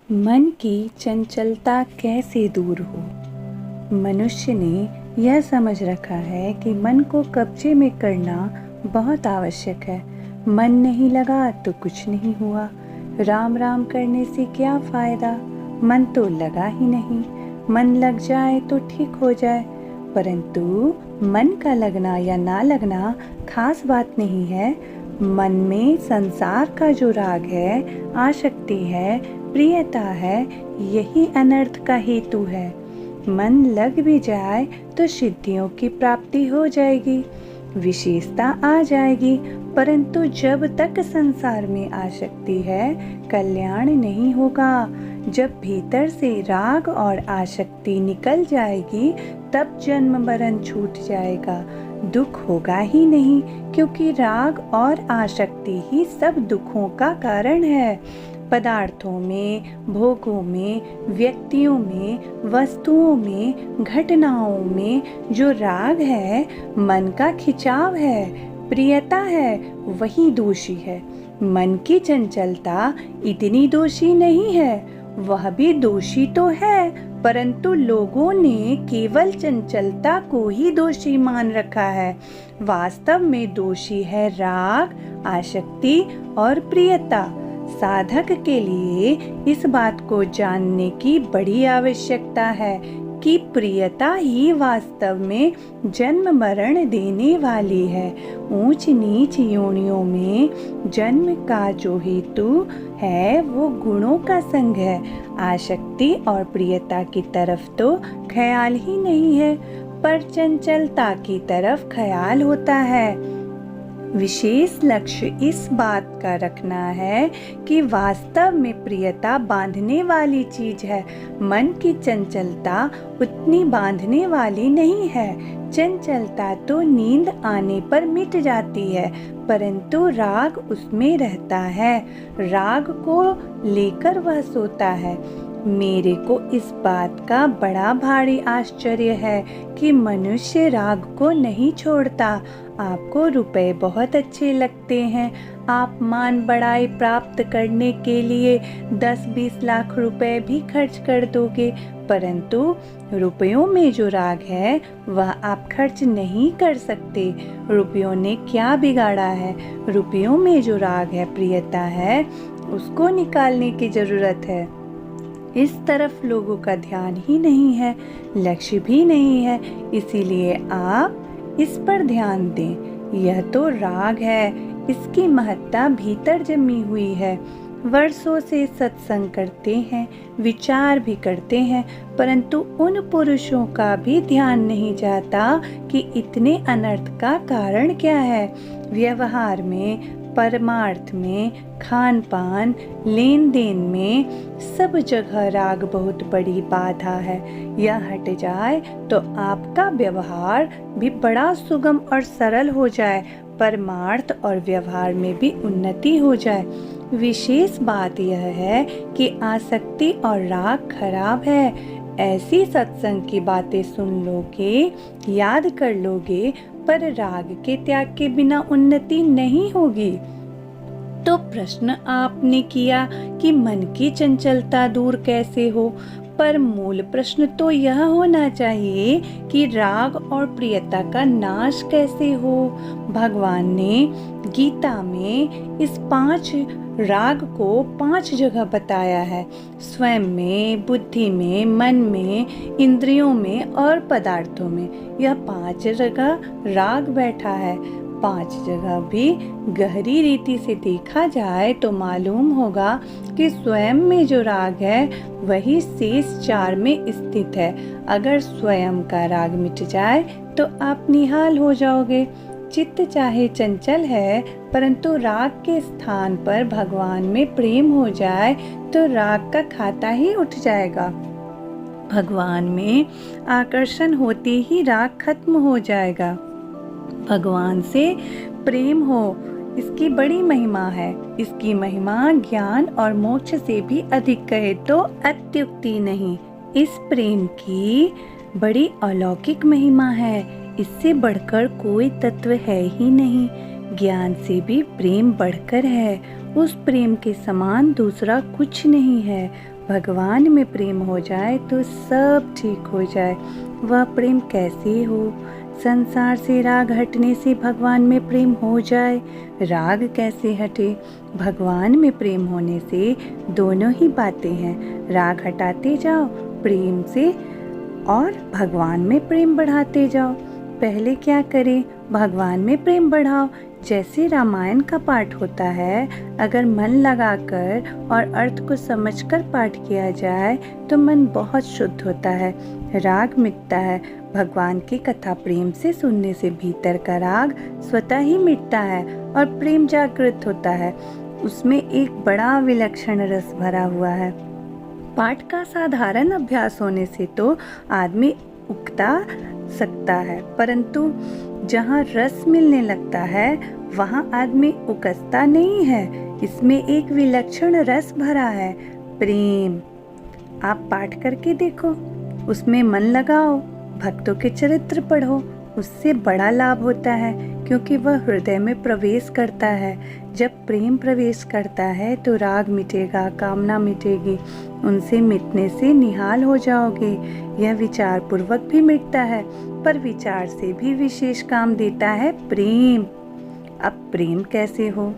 मन की चंचलता कैसे दूर हो। मनुष्य ने यह समझ रखा है कि मन को कब्जे में करना बहुत आवश्यक है। मन नहीं लगा तो कुछ नहीं हुआ। राम राम करने से क्या फायदा, मन तो लगा ही नहीं। मन लग जाए तो ठीक हो जाए, परंतु मन का लगना या ना लगना खास बात नहीं है। मन में संसार का जो राग है, आसक्ति है, प्रियता है, यही अनर्थ का हेतु है। मन लग भी जाए तो सिद्धियों की प्राप्ति हो जाएगी, विशेषता आ जाएगी, परंतु जब तक संसार में आसक्ति है, कल्याण नहीं होगा। जब भीतर से राग और आसक्ति निकल जाएगी, तब जन्म मरण छूट जाएगा। दुख होगा ही नहीं, क्योंकि राग और आसक्ति ही सब दुखों का कारण है। पदार्थों में, भोगों में, व्यक्तियों में, वस्तुओं में, घटनाओं में जो राग है, मन का खिंचाव है, प्रियता है, वही दोषी है। मन की चंचलता इतनी दोषी नहीं है, वह भी दोषी तो है, परंतु लोगों ने केवल चंचलता को ही दोषी मान रखा है। वास्तव में दोषी है राग, आसक्ति और प्रियता। साधक के लिए इस बात को जानने की बड़ी आवश्यकता है कि प्रियता ही वास्तव में जन्म मरण देने वाली है। ऊंच नीच योनियों में जन्म का जो हेतु है, वो गुणों का संग है। आसक्ति और प्रियता की तरफ तो ख्याल ही नहीं है, पर चंचलता की तरफ ख्याल होता है। विशेष लक्ष्य इस बात का रखना है कि वास्तव में प्रियता बांधने वाली चीज है। मन की चंचलता उतनी बांधने वाली नहीं है। चंचलता तो नींद आने पर मिट जाती है, परंतु राग उसमें रहता है। राग को लेकर वह सोता है। मेरे को इस बात का बड़ा भारी आश्चर्य है कि मनुष्य राग को नहीं छोड़ता। आपको रुपए बहुत अच्छे लगते हैं, आप मान बढ़ाई प्राप्त करने के लिए 10-20 लाख रुपए भी खर्च कर दोगे, परंतु रुपयों में जो राग है, वह आप खर्च नहीं कर सकते। रुपयों ने क्या बिगाड़ा है? रुपयों में जो राग है, प्रियता है, उसको निकालने की जरूरत है। इस तरफ लोगों का ध्यान ही नहीं है, लक्ष्य भी नहीं है, इसीलिए आप इस पर ध्यान दें। यह तो राग है, इसकी महत्ता भीतर जमी हुई है। वर्षों से सत्संग करते हैं, विचार भी करते हैं, परंतु उन पुरुषों का भी ध्यान नहीं जाता कि इतने अनर्थ का कारण क्या है। व्यवहार में, परमार्थ में, खान पान, लेन देन में सब जगह राग बहुत बड़ी बाधा है। यह हट जाए तो आपका व्यवहार भी बड़ा सुगम और सरल हो जाए, परमार्थ और व्यवहार में भी उन्नति हो जाए। विशेष बात यह है कि आसक्ति और राग खराब है। ऐसी सत्संग की बातें सुन लोगे, याद कर लोगे, पर राग के त्याग के बिना उन्नति नहीं होगी। तो प्रश्न आपने किया कि मन की चंचलता दूर कैसे हो, पर मूल प्रश्न तो यह होना चाहिए कि राग और प्रियता का नाश कैसे हो। भगवान ने गीता में इस 5 राग को 5 जगह बताया है। स्वयं में, बुद्धि में, मन में, इंद्रियों में और पदार्थों में। यह 5 जगह राग बैठा है। 5 जगह भी गहरी रीति से देखा जाए तो मालूम होगा कि स्वयं में जो राग है, वही शेष 4 में स्थित है। अगर स्वयं का राग मिट जाए तो आप निहाल हो जाओगे। चित्त चाहे चंचल है, परंतु राग के स्थान पर भगवान में प्रेम हो जाए तो राग का खाता ही उठ जाएगा। भगवान में आकर्षण होते ही राग खत्म हो जाएगा। भगवान से प्रेम हो, इसकी बड़ी महिमा है। इसकी महिमा ज्ञान और मोक्ष से भी अधिक कहे तो अत्युक्ति नहीं। इस प्रेम की बड़ी अलौकिक महिमा है। इससे बढ़कर कोई तत्व है ही नहीं। ज्ञान से भी प्रेम बढ़कर है। उस प्रेम के समान दूसरा कुछ नहीं है। भगवान में प्रेम हो जाए तो सब ठीक हो जाए। वह प्रेम कैसे हो? संसार से राग हटने से भगवान में प्रेम हो जाए। राग कैसे हटे? भगवान में प्रेम होने से दोनों ही बातें हैं। राग हटाते जाओ प्रेम से और भगवान में प्रेम बढ़ाते जाओ। पहले क्या करें? भगवान में प्रेम बढ़ाओ। जैसे रामायण का पाठ होता है, अगर मन लगाकर और अर्थ को समझकर पाठ किया जाए तो मन बहुत शुद्ध होता है, राग मिटता है। भगवान की कथा प्रेम से सुनने से भीतर का राग स्वतः ही मिटता है और प्रेम जागृत होता है। उसमें एक बड़ा विलक्षण रस भरा हुआ है। पाठ का साधारण अभ्यास होने से तो आदमी उकता सकता है, परंतु जहाँ रस मिलने लगता है वहाँ आदमी उकसता नहीं है। इसमें एक विलक्षण रस भरा है, प्रेम। आप पाठ करके देखो, उसमें मन लगाओ, भक्तों के चरित्र पढ़ो, उससे बड़ा लाभ होता है, क्योंकि वह हृदय में प्रवेश करता है। जब प्रेम प्रवेश करता है तो राग मिटेगा, कामना मिटेगी, उनसे मिटने से निहाल हो जाओगे। यह विचार पूर्वक भी मिटता है, पर विचार से भी विशेष काम देता है प्रेम। अब प्रेम कैसे हो?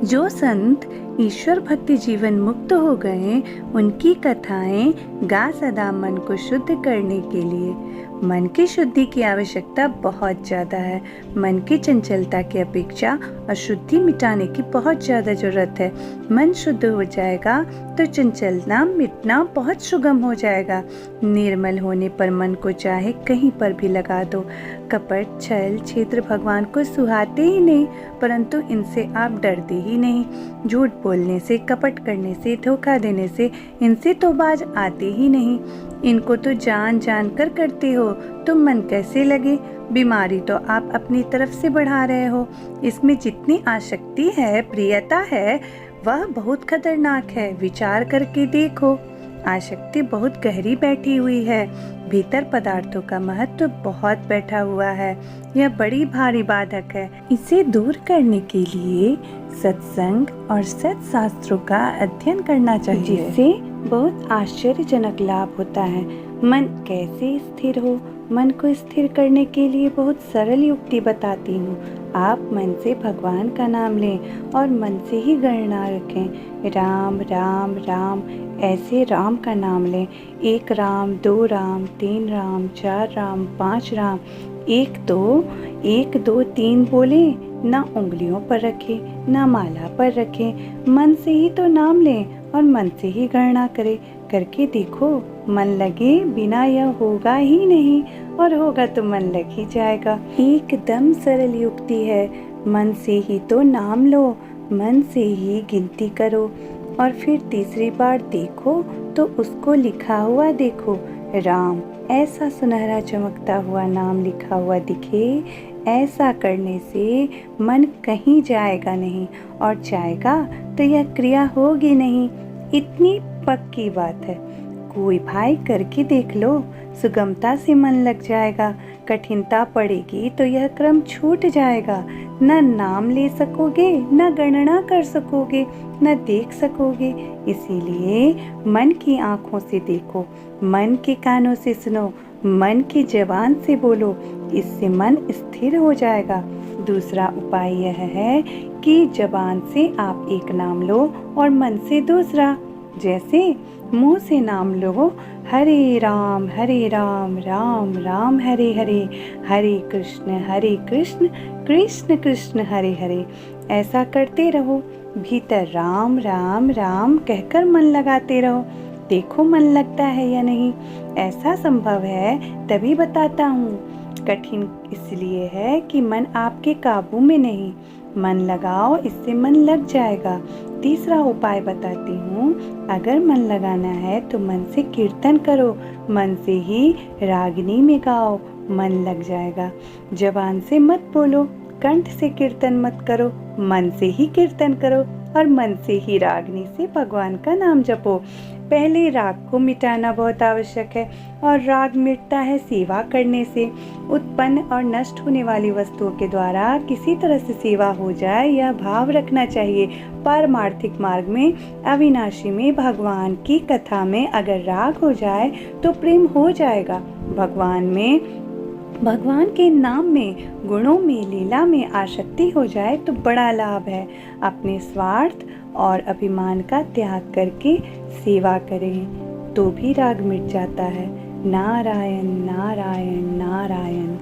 जो संत ईश्वर भक्ति जीवन मुक्त हो गए, उनकी कथाएं गा सदा मन को शुद्ध करने के लिए। मन की शुद्धि की आवश्यकता बहुत ज़्यादा है। मन की चंचलता की अपेक्षा अशुद्धि मिटाने की बहुत ज़्यादा जरूरत है। मन शुद्ध हो जाएगा तो चंचलता मिटना बहुत सुगम हो जाएगा। निर्मल होने पर मन को चाहे कहीं पर भी लगा दो। कपट, छल, छिद्र भगवान को सुहाते ही नहीं, परंतु इनसे आप डरते ही नहीं। झूठ बोलने से, कपट करने से, धोखा देने से इनसे तो बाज आते ही नहीं। इनको तो जान जान कर करते हो, तो मन कैसे लगे? बीमारी तो आप अपनी तरफ से बढ़ा रहे हो। इसमें जितनी आसक्ति है, प्रियता है, वह बहुत खतरनाक है। विचार करके देखो, आसक्ति बहुत गहरी बैठी हुई है। भीतर पदार्थों का महत्व बहुत बैठा हुआ है। यह बड़ी भारी बाधक है। इसे दूर करने के लिए सत्संग और सत्शास्त्रों का अध्ययन करना चाहिए, जिससे बहुत आश्चर्यजनक लाभ होता है। मन कैसे स्थिर हो? मन को स्थिर करने के लिए बहुत सरल युक्ति बताती हूँ। आप मन से भगवान का नाम लें और मन से ही गणना रखें। राम राम राम, ऐसे राम का नाम लें। 1 राम, 2 राम, 3 राम, 4 राम, 5 राम। 1 2 3 बोले, ना उंगलियों पर रखें, ना माला पर रखें। मन से ही तो नाम लें और मन से ही गणना करें। करके देखो, मन लगे बिना यह होगा ही नहीं, और होगा तो मन लग ही जाएगा। एकदम सरल युक्ति है। मन से ही तो नाम लो, मन से ही गिनती करो, और फिर तीसरी बार देखो तो उसको लिखा हुआ देखो। राम, ऐसा सुनहरा चमकता हुआ नाम लिखा हुआ दिखे। ऐसा करने से मन कहीं जाएगा नहीं, और जाएगा तो यह क्रिया होगी नहीं। इतनी पक्की बात है। कोई भाई करके देख लो, सुगमता से मन लग जाएगा। कठिनता पड़ेगी तो यह क्रम छूट जाएगा। न नाम ले सकोगे, न गणना कर सकोगे, न देख सकोगे। इसीलिए मन की आँखों से देखो, मन के कानों से सुनो, मन की जबान से बोलो। इससे मन स्थिर हो जाएगा। दूसरा उपाय यह है कि जबान से आप एक नाम लो और मन से दूसरा। जैसे मुंह से नाम लो, हरे राम राम राम हरे हरे, हरे कृष्ण कृष्ण कृष्ण हरे हरे। ऐसा करते रहो। भीतर राम राम राम कहकर मन लगाते रहो। देखो मन लगता है या नहीं। ऐसा संभव है तभी बताता हूँ। कठिन इसलिए है कि मन आपके काबू में नहीं। मन लगाओ, इससे मन लग जाएगा। तीसरा उपाय बताती हूँ। अगर मन लगाना है तो मन से कीर्तन करो, मन से ही रागिनी में गाओ, मन लग जाएगा। जबान से मत बोलो, कंठ से कीर्तन मत करो, मन से ही कीर्तन करो, और मन से ही रागनी से भगवान का नाम जपो। पहले राग को मिटाना बहुत आवश्यक है और राग मिटता है सेवा करने से। उत्पन्न और नष्ट होने वाली वस्तुओं के द्वारा किसी तरह से सेवा हो जाए यह भाव रखना चाहिए। पारमार्थिक मार्ग में अविनाशी में भगवान की कथा में अगर राग हो जाए तो प्रेम हो जाएगा। भगवान के नाम में, गुणों में, लीला में आसक्ति हो जाए तो बड़ा लाभ है। अपने स्वार्थ और अभिमान का त्याग करके सेवा करें तो भी राग मिट जाता है। नारायण नारायण नारायण।